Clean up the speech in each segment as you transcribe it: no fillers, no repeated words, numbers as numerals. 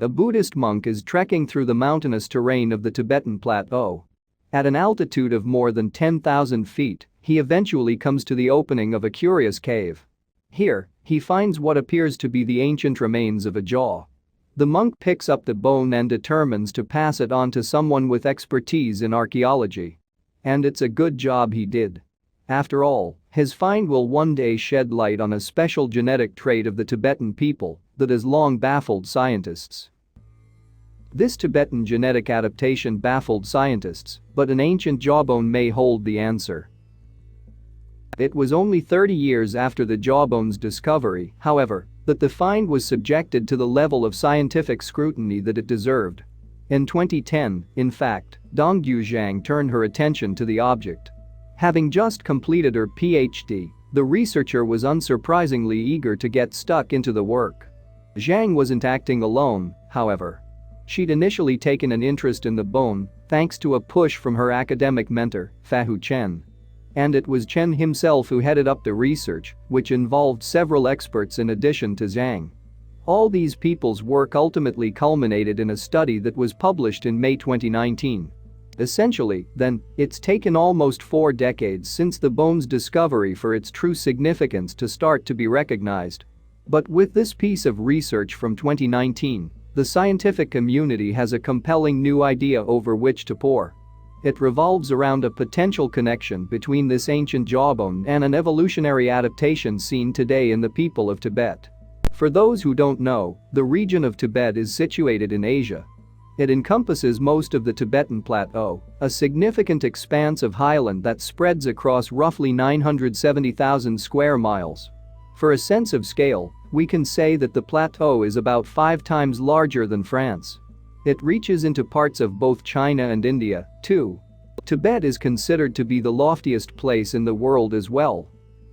A Buddhist monk is trekking through the mountainous terrain of the Tibetan Plateau. At an altitude of more than 10,000 feet, he eventually comes to the opening of a curious cave. Here, he finds what appears to be the ancient remains of a jaw. The monk picks up the bone and determines to pass it on to someone with expertise in archaeology. And it's a good job he did. After all, his find will one day shed light on a special genetic trait of the Tibetan people that has long baffled scientists. This Tibetan genetic adaptation baffled scientists, but an ancient jawbone may hold the answer. It was only 30 years after the jawbone's discovery, however, that the find was subjected to the level of scientific scrutiny that it deserved. In 2010, in fact, Dongyu Zhang turned her attention to the object. Having just completed her PhD, the researcher was unsurprisingly eager to get stuck into the work. Zhang wasn't acting alone, however. She'd initially taken an interest in the bone thanks to a push from her academic mentor, Fu Chen. And it was Chen himself who headed up the research, which involved several experts in addition to Zhang. All these people's work ultimately culminated in a study that was published in May 2019. Essentially, then, it's taken almost 4 decades since the bone's discovery for its true significance to start to be recognized. But with this piece of research from 2019, the scientific community has a compelling new idea over which to pore. It revolves around a potential connection between this ancient jawbone and an evolutionary adaptation seen today in the people of Tibet. For those who don't know, the region of Tibet is situated in Asia. It encompasses most of the Tibetan Plateau, a significant expanse of highland that spreads across roughly 970,000 square miles. For a sense of scale, we can say that the plateau is about 5 times larger than France. It reaches into parts of both China and India, too. Tibet is considered to be the loftiest place in the world as well.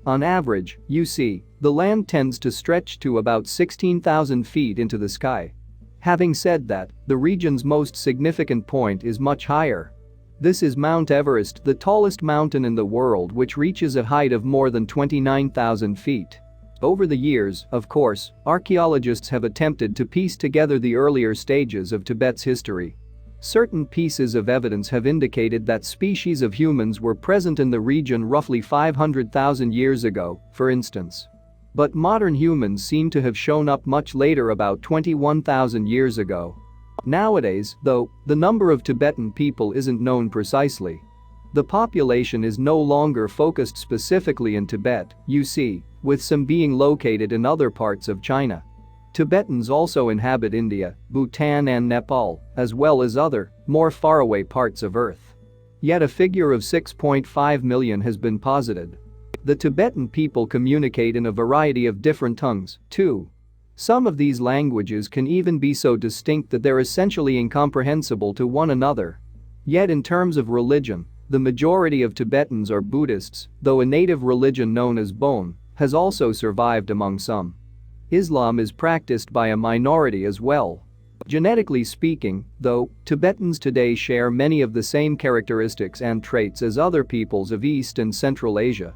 On average, you see, the land tends to stretch to about 16,000 feet into the sky. Having said that, the region's most significant point is much higher. This is Mount Everest, the tallest mountain in the world, which reaches a height of more than 29,000 feet. Over the years, of course, archaeologists have attempted to piece together the earlier stages of Tibet's history. Certain pieces of evidence have indicated that species of humans were present in the region roughly 500,000 years ago, for instance. But modern humans seem to have shown up much later, about 21,000 years ago. Nowadays, though, the number of Tibetan people isn't known precisely. The population is no longer focused specifically in Tibet, you see, with some being located in other parts of China. Tibetans also inhabit India, Bhutan and Nepal, as well as other, more faraway parts of Earth. Yet a figure of 6.5 million has been posited. The Tibetan people communicate in a variety of different tongues, too. Some of these languages can even be so distinct that they're essentially incomprehensible to one another. Yet in terms of religion, the majority of Tibetans are Buddhists, though a native religion known as Bon has also survived among some. Islam is practiced by a minority as well. Genetically speaking, though, Tibetans today share many of the same characteristics and traits as other peoples of East and Central Asia.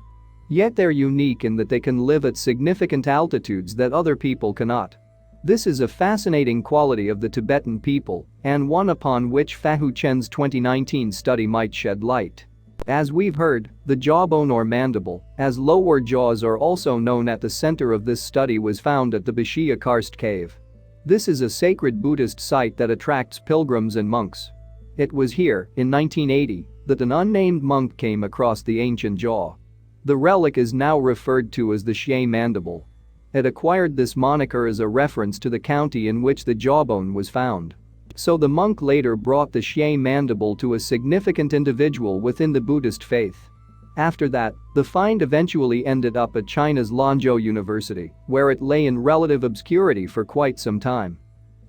Yet they're unique in that they can live at significant altitudes that other people cannot. This is a fascinating quality of the Tibetan people, and one upon which Fu Chen's 2019 study might shed light. As we've heard, the jawbone or mandible, as lower jaws are also known at the center of this study, was found at the Xiahe Karst cave. This is a sacred Buddhist site that attracts pilgrims and monks. It was here, in 1980, that an unnamed monk came across the ancient jaw. The relic is now referred to as the Xiahe mandible. It acquired this moniker as a reference to the county in which the jawbone was found. So the monk later brought the Xiahe mandible to a significant individual within the Buddhist faith. After that, the find eventually ended up at China's Lanzhou University, where it lay in relative obscurity for quite some time.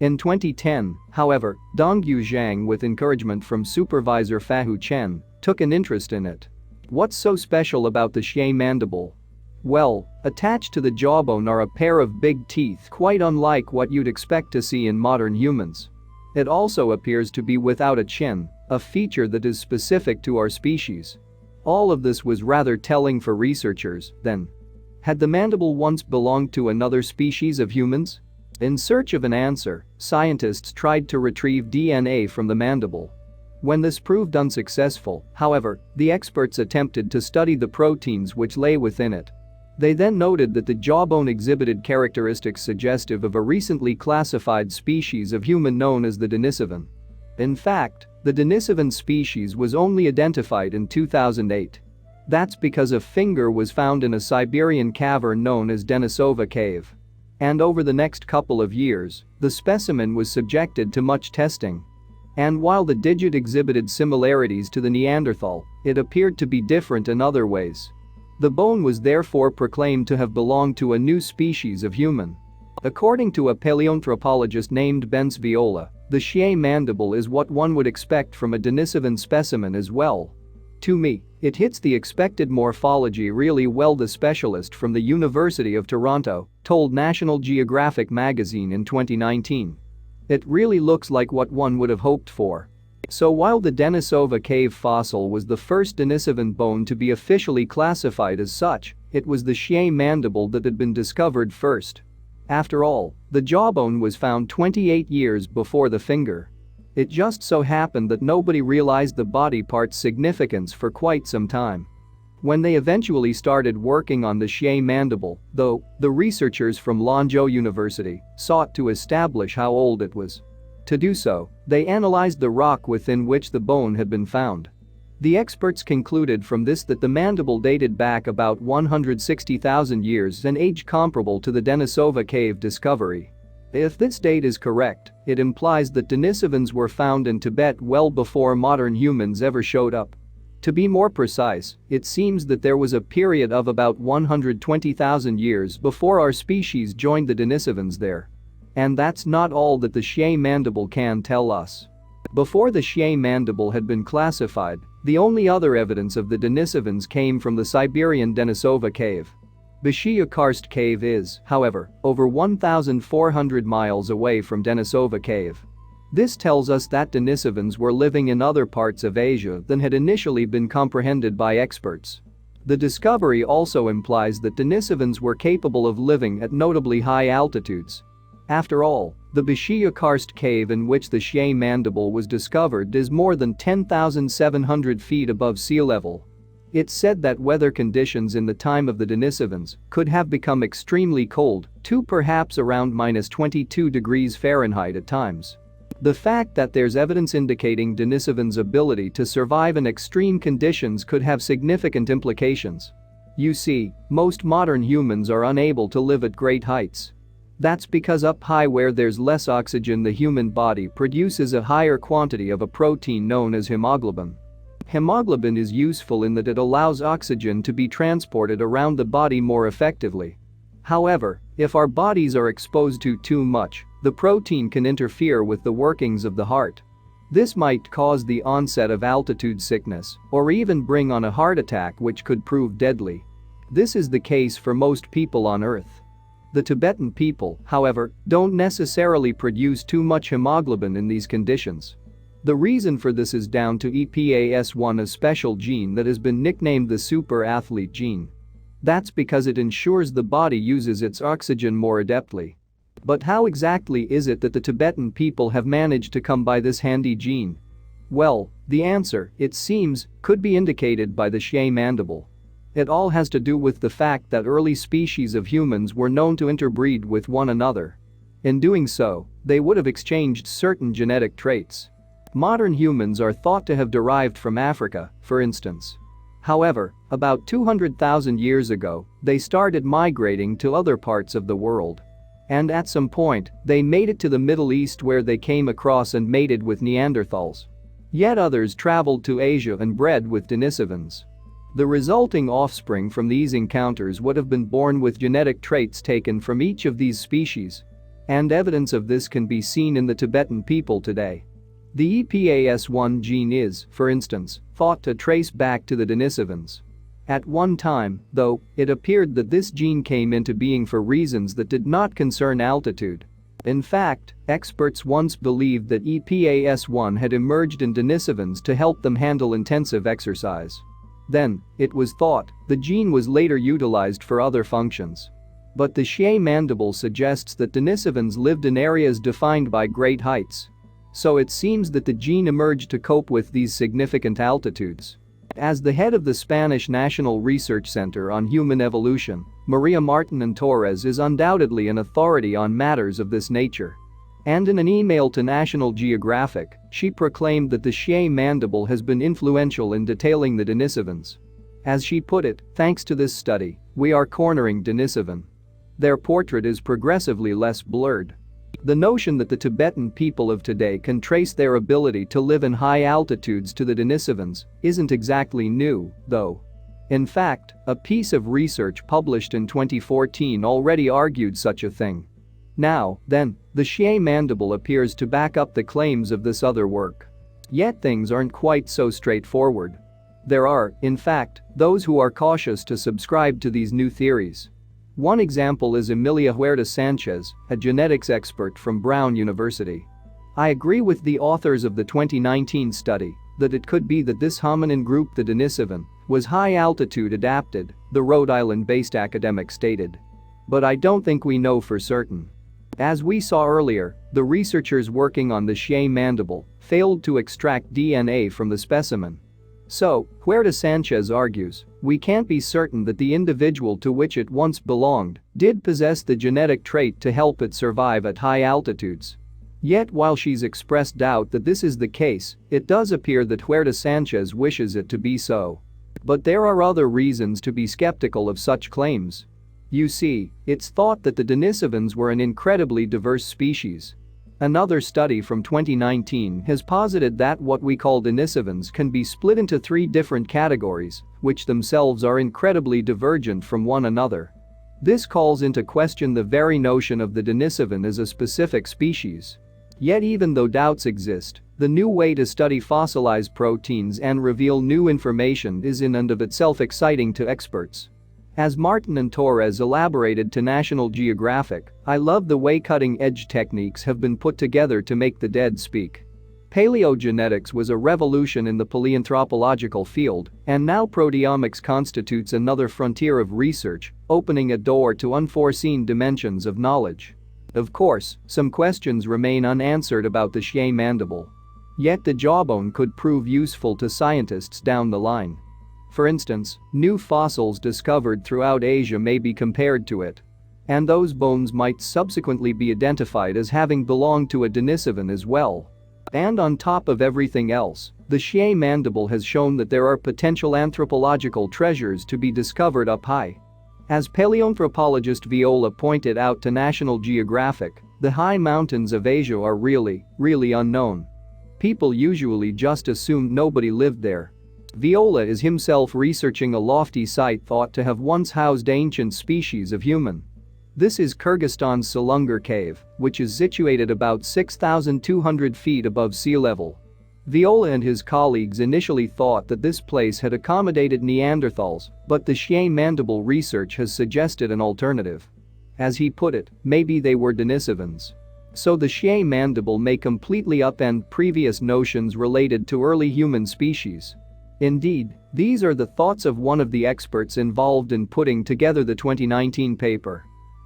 In 2010, however, Dongyu Zhang, with encouragement from supervisor Fu Chen, took an interest in it. What's so special about the Xiahe mandible? Well, attached to the jawbone are a pair of big teeth quite unlike what you'd expect to see in modern humans. It also appears to be without a chin, a feature that is specific to our species. All of this was rather telling for researchers, then. Had the mandible once belonged to another species of humans? In search of an answer, scientists tried to retrieve DNA from the mandible. When this proved unsuccessful, however, the experts attempted to study the proteins which lay within it. They then noted that the jawbone exhibited characteristics suggestive of a recently classified species of human known as the Denisovan. In fact, the Denisovan species was only identified in 2008. That's because a finger was found in a Siberian cavern known as Denisova Cave. And over the next couple of years, the specimen was subjected to much testing. And while the digit exhibited similarities to the Neanderthal, it appeared to be different in other ways. The bone was therefore proclaimed to have belonged to a new species of human. According to a paleoanthropologist named Benz Viola, the Xiahe mandible is what one would expect from a Denisovan specimen as well. To me, it hits the expected morphology really well, the specialist from the University of Toronto told National Geographic magazine in 2019. It really looks like what one would have hoped for. So while the Denisova cave fossil was the first Denisovan bone to be officially classified as such, it was the Xiahe mandible that had been discovered first. After all, the jawbone was found 28 years before the finger. It just so happened that nobody realized the body part's significance for quite some time. When they eventually started working on the Xiahe mandible, though, the researchers from Lanzhou University sought to establish how old it was. To do so, they analyzed the rock within which the bone had been found. The experts concluded from this that the mandible dated back about 160,000 years, an age comparable to the Denisova cave discovery. If this date is correct, it implies that Denisovans were found in Tibet well before modern humans ever showed up. To be more precise, it seems that there was a period of about 120,000 years before our species joined the Denisovans there. And that's not all that the Xiahe mandible can tell us. Before the Xiahe mandible had been classified, the only other evidence of the Denisovans came from the Siberian Denisova cave. The Xiahe Karst cave is, however, over 1,400 miles away from Denisova cave. This tells us that Denisovans were living in other parts of Asia than had initially been comprehended by experts. The discovery also implies that Denisovans were capable of living at notably high altitudes. After all, the Xiahe Karst cave in which the Xiahe mandible was discovered is more than 10,700 feet above sea level. It's said that weather conditions in the time of the Denisovans could have become extremely cold, to perhaps around -22 degrees Fahrenheit at times. The fact that there's evidence indicating Denisovans' ability to survive in extreme conditions could have significant implications. You see, most modern humans are unable to live at great heights. That's because up high where there's less oxygen, the human body produces a higher quantity of a protein known as hemoglobin. Hemoglobin is useful in that it allows oxygen to be transported around the body more effectively. However, if our bodies are exposed to too much, the protein can interfere with the workings of the heart. This might cause the onset of altitude sickness or even bring on a heart attack, which could prove deadly. This is the case for most people on Earth. The Tibetan people, however, don't necessarily produce too much hemoglobin in these conditions. The reason for this is down to EPAS1, a special gene that has been nicknamed the super athlete gene. That's because it ensures the body uses its oxygen more adeptly. But how exactly is it that the Tibetan people have managed to come by this handy gene? Well, the answer, it seems, could be indicated by the Xiahe mandible. It all has to do with the fact that early species of humans were known to interbreed with one another. In doing so, they would have exchanged certain genetic traits. Modern humans are thought to have derived from Africa, for instance. However, about 200,000 years ago, they started migrating to other parts of the world. And at some point, they made it to the Middle East, where they came across and mated with Neanderthals. Yet others traveled to Asia and bred with Denisovans. The resulting offspring from these encounters would have been born with genetic traits taken from each of these species. And evidence of this can be seen in the Tibetan people today. The EPAS1 gene is, for instance, thought to trace back to the Denisovans. At one time, though, it appeared that this gene came into being for reasons that did not concern altitude. In fact, experts once believed that EPAS1 had emerged in Denisovans to help them handle intensive exercise. Then, it was thought, the gene was later utilized for other functions. But the Xiahe mandible suggests that Denisovans lived in areas defined by great heights. So it seems that the gene emerged to cope with these significant altitudes. As the head of the Spanish National Research Center on Human Evolution, Maria Martin Torres is undoubtedly an authority on matters of this nature. And in an email to National Geographic, she proclaimed that the Xiahe mandible has been influential in detailing the Denisovans. As she put it, thanks to this study, we are cornering Denisovan. Their portrait is progressively less blurred. The notion that the Tibetan people of today can trace their ability to live in high altitudes to the Denisovans isn't exactly new, though. In fact, a piece of research published in 2014 already argued such a thing. Now, then, the Xiahe mandible appears to back up the claims of this other work. Yet things aren't quite so straightforward. There are, in fact, those who are cautious to subscribe to these new theories. One example is Emilia Huerta Sanchez, a genetics expert from Brown University. I agree with the authors of the 2019 study that it could be that this hominin group, the Denisovan, was high-altitude adapted, the Rhode Island-based academic stated. But I don't think we know for certain. As we saw earlier, the researchers working on the Xiahe mandible failed to extract DNA from the specimen. So, Huerta Sanchez argues, we can't be certain that the individual to which it once belonged did possess the genetic trait to help it survive at high altitudes. Yet while she's expressed doubt that this is the case, it does appear that Huerta Sanchez wishes it to be so. But there are other reasons to be skeptical of such claims. You see, it's thought that the Denisovans were an incredibly diverse species. Another study from 2019 has posited that what we call Denisovans can be split into 3 different categories, which themselves are incredibly divergent from one another. This calls into question the very notion of the Denisovan as a specific species. Yet even though doubts exist, the new way to study fossilized proteins and reveal new information is in and of itself exciting to experts. As Martin and Torres elaborated to National Geographic, I love the way cutting-edge techniques have been put together to make the dead speak. Paleogenetics was a revolution in the paleanthropological field, and now proteomics constitutes another frontier of research, opening a door to unforeseen dimensions of knowledge. Of course, some questions remain unanswered about the Xiahe mandible. Yet the jawbone could prove useful to scientists down the line. For instance, new fossils discovered throughout Asia may be compared to it. And those bones might subsequently be identified as having belonged to a Denisovan as well. And on top of everything else, the Xiahe mandible has shown that there are potential anthropological treasures to be discovered up high. As paleoanthropologist Viola pointed out to National Geographic, the high mountains of Asia are really unknown. People usually just assumed nobody lived there. Viola is himself researching a lofty site thought to have once housed ancient species of human. This is Kyrgyzstan's Salungar Cave, which is situated about 6,200 feet above sea level. Viola and his colleagues initially thought that this place had accommodated Neanderthals, but the Xiahe mandible research has suggested an alternative. As he put it, maybe they were Denisovans. So the Xiahe mandible may completely upend previous notions related to early human species. Indeed, these are the thoughts of one of the experts involved in putting together the 2019 paper.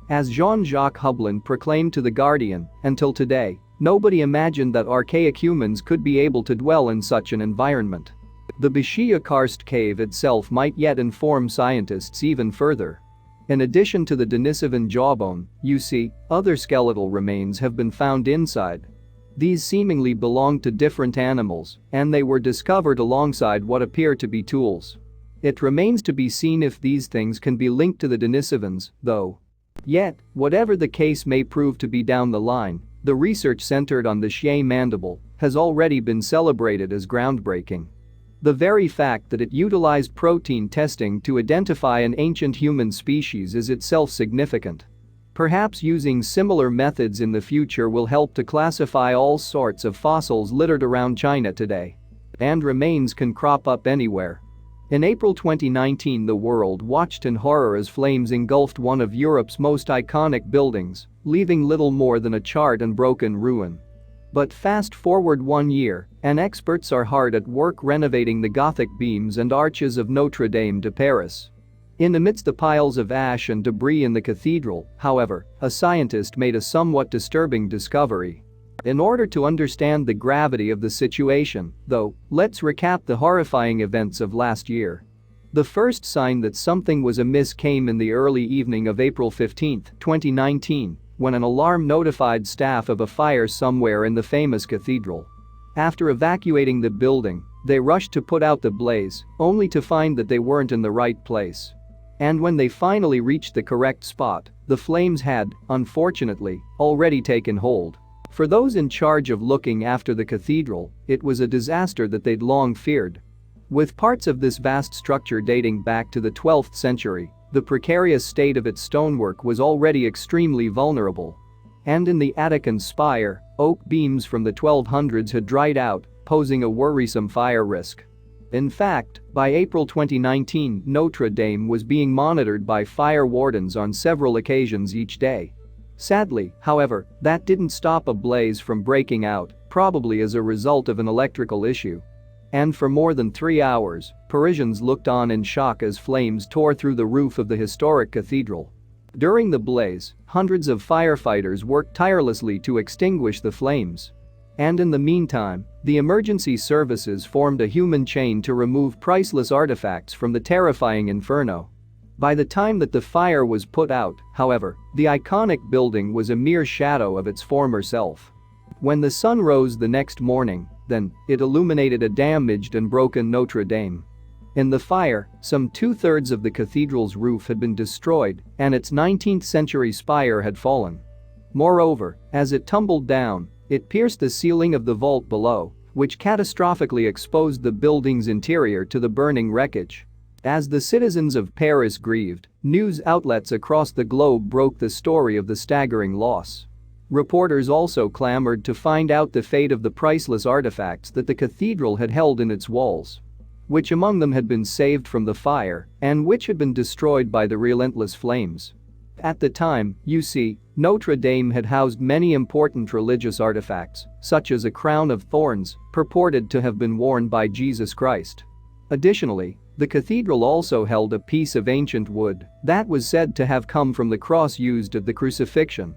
As Jean-Jacques Hublin proclaimed to The Guardian, until today, nobody imagined that archaic humans could be able to dwell in such an environment. The Bashia Karst cave itself might yet inform scientists even further. In addition to the Denisovan jawbone, you see, other skeletal remains have been found inside. These seemingly belonged to different animals, and they were discovered alongside what appear to be tools. It remains to be seen if these things can be linked to the Denisovans, though. Yet, whatever the case may prove to be down the line, the research centered on the Xiahe mandible has already been celebrated as groundbreaking. The very fact that it utilized protein testing to identify an ancient human species is itself significant. Perhaps using similar methods in the future will help to classify all sorts of fossils littered around China today. And remains can crop up anywhere. In April 2019, the world watched in horror as flames engulfed one of Europe's most iconic buildings, leaving little more than a charred and broken ruin. But fast forward 1 year, and experts are hard at work renovating the Gothic beams and arches of Notre Dame de Paris. In amidst the piles of ash and debris in the cathedral, however, a scientist made a somewhat disturbing discovery. In order to understand the gravity of the situation, though, let's recap the horrifying events of last year. The first sign that something was amiss came in the early evening of April 15, 2019, when an alarm notified staff of a fire somewhere in the famous cathedral. After evacuating the building, they rushed to put out the blaze, only to find that they weren't in the right place. And when they finally reached the correct spot, the flames had, unfortunately, already taken hold. For those in charge of looking after the cathedral, it was a disaster that they'd long feared. With parts of this vast structure dating back to the 12th century, the precarious state of its stonework was already extremely vulnerable. And in the attic and spire, oak beams from the 1200s had dried out, posing a worrisome fire risk. In fact, by April 2019, Notre Dame was being monitored by fire wardens on several occasions each day. Sadly, however, that didn't stop a blaze from breaking out, probably as a result of an electrical issue. And for more than 3 hours, Parisians looked on in shock as flames tore through the roof of the historic cathedral. During the blaze, hundreds of firefighters worked tirelessly to extinguish the flames. And in the meantime, the emergency services formed a human chain to remove priceless artifacts from the terrifying inferno. By the time that the fire was put out, however, the iconic building was a mere shadow of its former self. When the sun rose the next morning, then, it illuminated a damaged and broken Notre Dame. In the fire, some 2/3 of the cathedral's roof had been destroyed, and its 19th-century spire had fallen. Moreover, as it tumbled down, it pierced the ceiling of the vault below, which catastrophically exposed the building's interior to the burning wreckage. As the citizens of Paris grieved, news outlets across the globe broke the story of the staggering loss. Reporters also clamored to find out the fate of the priceless artifacts that the cathedral had held in its walls. Which among them had been saved from the fire, and which had been destroyed by the relentless flames. At the time, you see, Notre Dame had housed many important religious artifacts, such as a crown of thorns, purported to have been worn by Jesus Christ. Additionally, the cathedral also held a piece of ancient wood that was said to have come from the cross used at the crucifixion.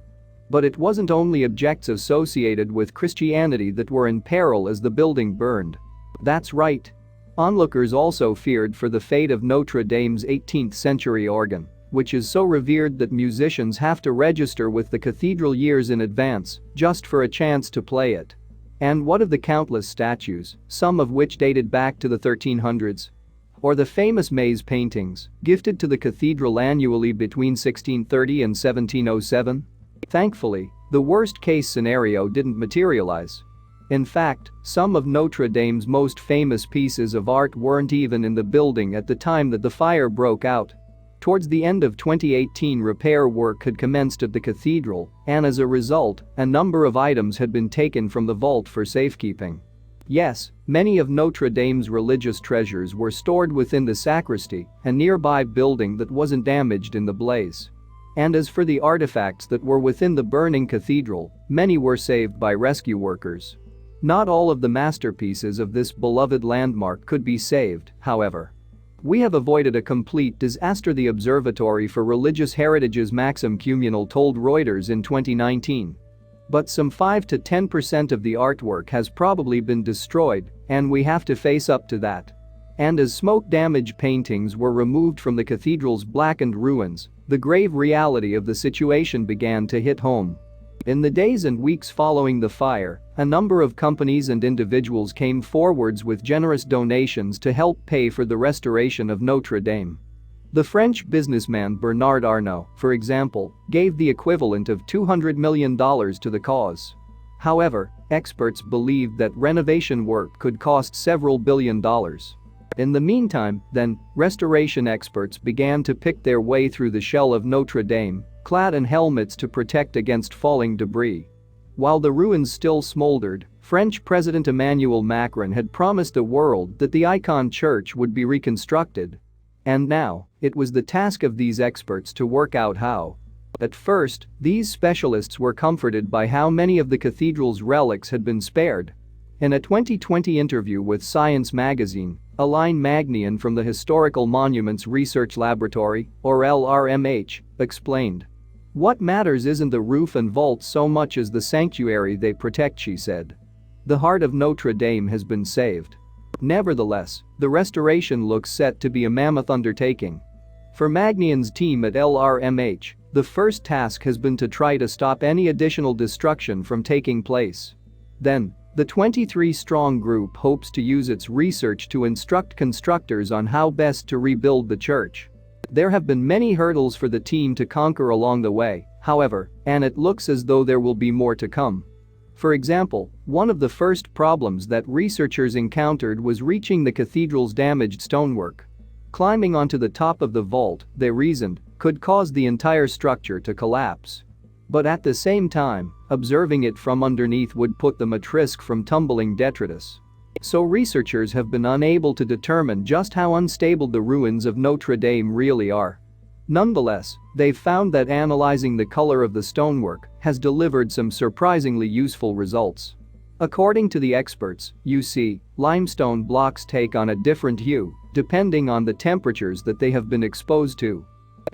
But it wasn't only objects associated with Christianity that were in peril as the building burned. That's right. Onlookers also feared for the fate of Notre Dame's 18th-century organ, which is so revered that musicians have to register with the cathedral years in advance just for a chance to play it. And what of the countless statues, some of which dated back to the 1300s? Or the famous maze paintings, gifted to the cathedral annually between 1630 and 1707? Thankfully, the worst-case scenario didn't materialize. In fact, some of Notre Dame's most famous pieces of art weren't even in the building at the time that the fire broke out. Towards the end of 2018, repair work had commenced at the cathedral, and as a result, a number of items had been taken from the vault for safekeeping. Yes, many of Notre Dame's religious treasures were stored within the sacristy, a nearby building that wasn't damaged in the blaze. And as for the artifacts that were within the burning cathedral, many were saved by rescue workers. Not all of the masterpieces of this beloved landmark could be saved, however. We have avoided a complete disaster, the Observatory for Religious Heritage's Maxim Cumunal told Reuters in 2019. But some 5 to 10% of the artwork has probably been destroyed, and we have to face up to that. And as smoke-damaged paintings were removed from the cathedral's blackened ruins, the grave reality of the situation began to hit home. In the days and weeks following the fire, a number of companies and individuals came forwards with generous donations to help pay for the restoration of Notre Dame. The French businessman Bernard Arnault, for example, gave the equivalent of $200 million to the cause. However, experts believed that renovation work could cost several billion dollars. In the meantime, then, restoration experts began to pick their way through the shell of Notre Dame, clad in helmets to protect against falling debris. While the ruins still smoldered, French President Emmanuel Macron had promised the world that the icon church would be reconstructed. And now, it was the task of these experts to work out how. At first, these specialists were comforted by how many of the cathedral's relics had been spared. In a 2020 interview with Science magazine, Aline Magnian from the Historical Monuments Research Laboratory, or LRMH, explained. "What matters isn't the roof and vault so much as the sanctuary they protect," she said. "The heart of Notre Dame has been saved." Nevertheless, the restoration looks set to be a mammoth undertaking. For Magnian's team at LRMH, the first task has been to try to stop any additional destruction from taking place. Then, the 23-strong group hopes to use its research to instruct constructors on how best to rebuild the church. There have been many hurdles for the team to conquer along the way, however, and it looks as though there will be more to come. For example, one of the first problems that researchers encountered was reaching the cathedral's damaged stonework. Climbing onto the top of the vault, they reasoned, could cause the entire structure to collapse. But at the same time, observing it from underneath would put them at risk from tumbling detritus. So researchers have been unable to determine just how unstable the ruins of Notre Dame really are. Nonetheless, they've found that analyzing the color of the stonework has delivered some surprisingly useful results. According to the experts, you see, limestone blocks take on a different hue depending on the temperatures that they have been exposed to.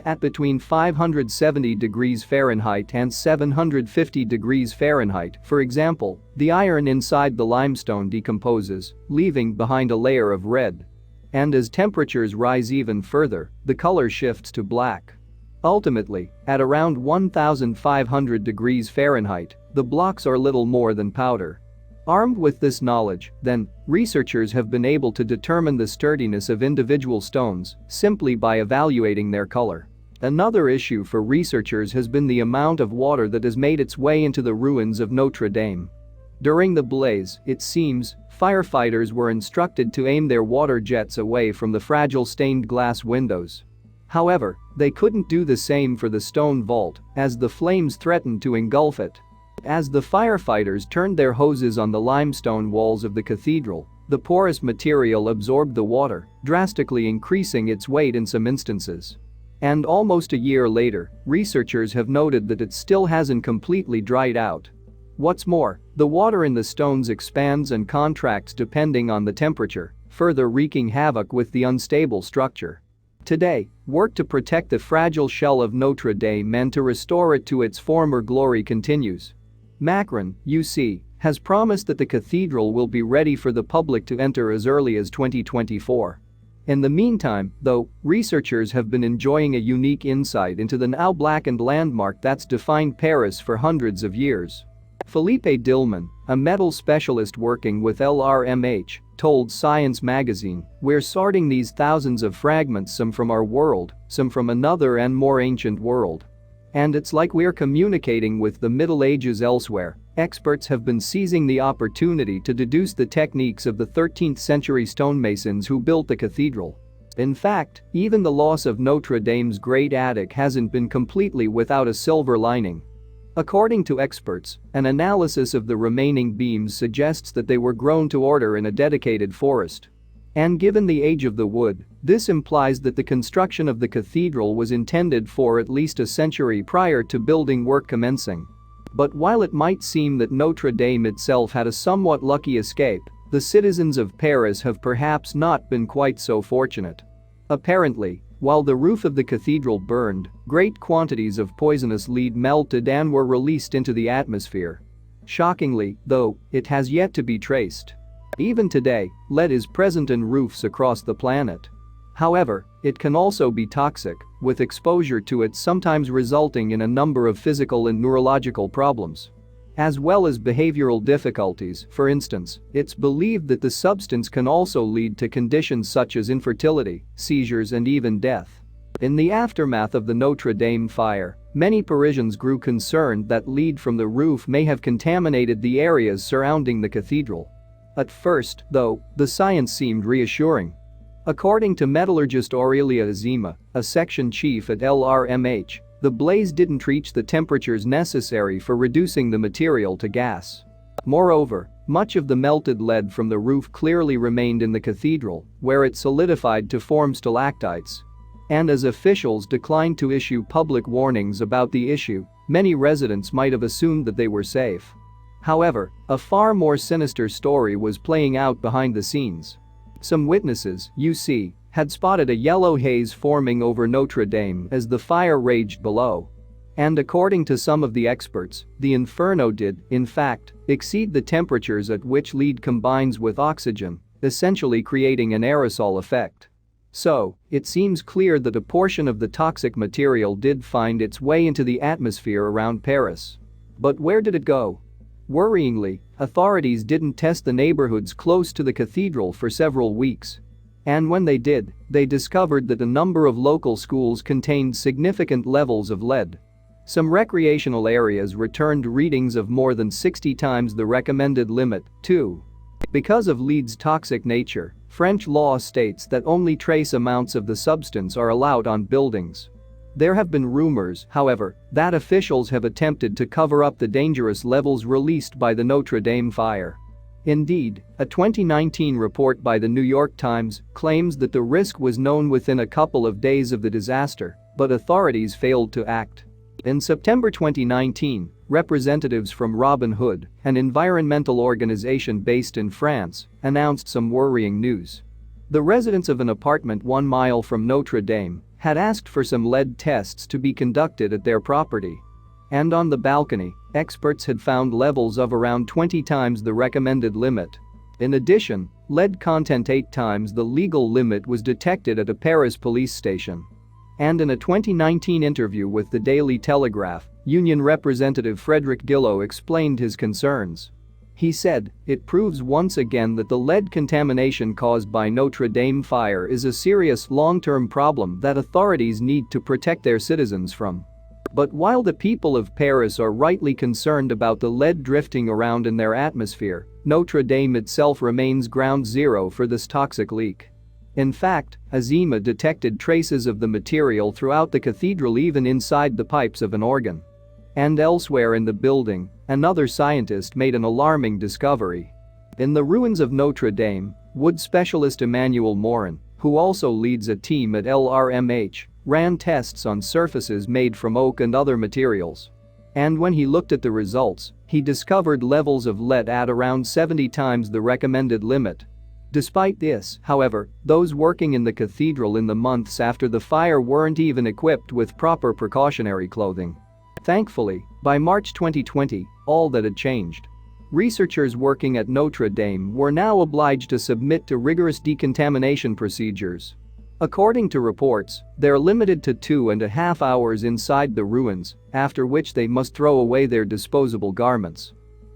At between 570 degrees Fahrenheit and 750 degrees Fahrenheit, for example, the iron inside the limestone decomposes, leaving behind a layer of red. And as temperatures rise even further, the color shifts to black. Ultimately, at around 1,500 degrees Fahrenheit, the blocks are little more than powder. Armed with this knowledge, then, researchers have been able to determine the sturdiness of individual stones simply by evaluating their color. Another issue for researchers has been the amount of water that has made its way into the ruins of Notre Dame. During the blaze, it seems, firefighters were instructed to aim their water jets away from the fragile stained glass windows. However, they couldn't do the same for the stone vault, as the flames threatened to engulf it. As the firefighters turned their hoses on the limestone walls of the cathedral, the porous material absorbed the water, drastically increasing its weight in some instances. And almost a year later, researchers have noted that it still hasn't completely dried out. What's more, the water in the stones expands and contracts depending on the temperature, further wreaking havoc with the unstable structure. Today, work to protect the fragile shell of Notre Dame and to restore it to its former glory continues. Macron, UC, has promised that the cathedral will be ready for the public to enter as early as 2024. In the meantime, though, researchers have been enjoying a unique insight into the now blackened landmark that's defined Paris for hundreds of years. Philippe Dillman, a metal specialist working with LRMH, told Science magazine, "We're sorting these thousands of fragments, some from our world, some from another and more ancient world. And it's like we're communicating with the Middle Ages elsewhere." Experts have been seizing the opportunity to deduce the techniques of the 13th century stonemasons who built the cathedral. In fact, even the loss of Notre Dame's great attic hasn't been completely without a silver lining. According to experts, an analysis of the remaining beams suggests that they were grown to order in a dedicated forest. And given the age of the wood, this implies that the construction of the cathedral was intended for at least a century prior to building work commencing. But while it might seem that Notre Dame itself had a somewhat lucky escape, the citizens of Paris have perhaps not been quite so fortunate. Apparently, while the roof of the cathedral burned, great quantities of poisonous lead melted and were released into the atmosphere. Shockingly, though, it has yet to be traced. Even today, lead is present in roofs across the planet. However, it can also be toxic, with exposure to it sometimes resulting in a number of physical and neurological problems. As well as behavioral difficulties, for instance, it's believed that the substance can also lead to conditions such as infertility, seizures and even death. In the aftermath of the Notre Dame fire, many Parisians grew concerned that lead from the roof may have contaminated the areas surrounding the cathedral. At first, though, the science seemed reassuring. According to metallurgist Aurelia Azima, a section chief at LRMH, the blaze didn't reach the temperatures necessary for reducing the material to gas. Moreover, much of the melted lead from the roof clearly remained in the cathedral, where it solidified to form stalactites. And as officials declined to issue public warnings about the issue, many residents might have assumed that they were safe. However, a far more sinister story was playing out behind the scenes. Some witnesses, you see, had spotted a yellow haze forming over Notre Dame as the fire raged below. And according to some of the experts, the inferno did, in fact, exceed the temperatures at which lead combines with oxygen, essentially creating an aerosol effect. So, it seems clear that a portion of the toxic material did find its way into the atmosphere around Paris. But where did it go? Worryingly, authorities didn't test the neighborhoods close to the cathedral for several weeks. And when they did, they discovered that a number of local schools contained significant levels of lead. Some recreational areas returned readings of more than 60 times the recommended limit, too. Because of lead's toxic nature, French law states that only trace amounts of the substance are allowed on buildings. There have been rumors, however, that officials have attempted to cover up the dangerous levels released by the Notre Dame fire. Indeed, a 2019 report by the New York Times claims that the risk was known within a couple of days of the disaster, but authorities failed to act. In September 2019, representatives from Robin Hood, an environmental organization based in France, announced some worrying news. The residents of an apartment 1 mile from Notre Dame had asked for some lead tests to be conducted at their property. And on the balcony, experts had found levels of around 20 times the recommended limit. In addition, lead content 8 times the legal limit was detected at a Paris police station. And in a 2019 interview with the Daily Telegraph, Union Representative Frederick Gillot explained his concerns. He said, "It proves once again that the lead contamination caused by Notre Dame fire is a serious long-term problem that authorities need to protect their citizens from." But while the people of Paris are rightly concerned about the lead drifting around in their atmosphere, Notre Dame itself remains ground zero for this toxic leak. In fact, AZIMA detected traces of the material throughout the cathedral, even inside the pipes of an organ. And elsewhere in the building, another scientist made an alarming discovery. In the ruins of Notre Dame, wood specialist Emmanuel Morin, who also leads a team at LRMH, ran tests on surfaces made from oak and other materials. And when he looked at the results, he discovered levels of lead at around 70 times the recommended limit. Despite this, however, those working in the cathedral in the months after the fire weren't even equipped with proper precautionary clothing. Thankfully, by March 2020, all that had changed. Researchers working at Notre Dame were now obliged to submit to rigorous decontamination procedures. According to reports, they're limited to 2.5 hours inside the ruins, after which they must throw away their disposable garments.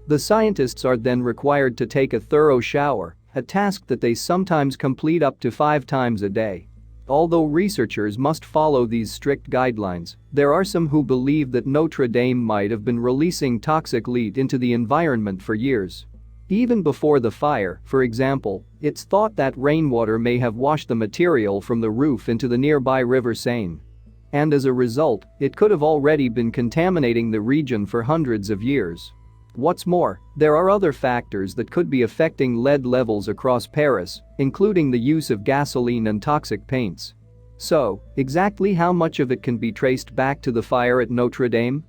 The scientists are then required to take a thorough shower, a task that they sometimes complete up to 5 times a day. Although researchers must follow these strict guidelines, there are some who believe that Notre Dame might have been releasing toxic lead into the environment for years. Even before the fire, for example, it's thought that rainwater may have washed the material from the roof into the nearby River Seine. And as a result, it could have already been contaminating the region for hundreds of years. What's more, there are other factors that could be affecting lead levels across Paris, including the use of gasoline and toxic paints. So, exactly how much of it can be traced back to the fire at Notre Dame?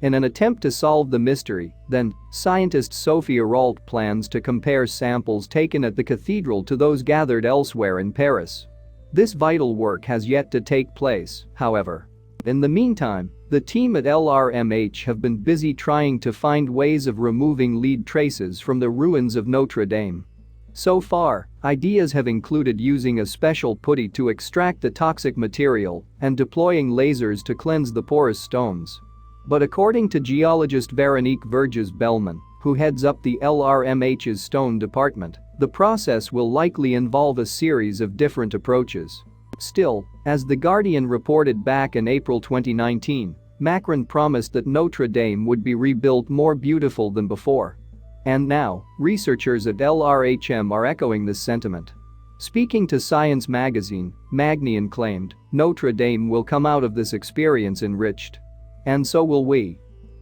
In an attempt to solve the mystery, then, scientist Sophie Arault plans to compare samples taken at the cathedral to those gathered elsewhere in Paris. This vital work has yet to take place, however. In the meantime, the team at LRMH have been busy trying to find ways of removing lead traces from the ruins of Notre Dame. So far, ideas have included using a special putty to extract the toxic material and deploying lasers to cleanse the porous stones. But according to geologist Veronique Verges-Bellman, who heads up the LRMH's stone department, the process will likely involve a series of different approaches. Still, as The Guardian reported back in April 2019, Macron promised that Notre Dame would be rebuilt more beautiful than before. And now, researchers at LRHM are echoing this sentiment. Speaking to Science magazine, Magnian claimed, "Notre Dame will come out of this experience enriched. And so will we."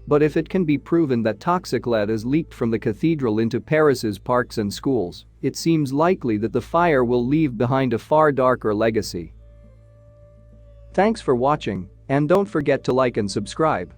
But if it can be proven that toxic lead is leaked from the cathedral into Paris's parks and schools, it seems likely that the fire will leave behind a far darker legacy. Thanks for watching, and don't forget to like and subscribe.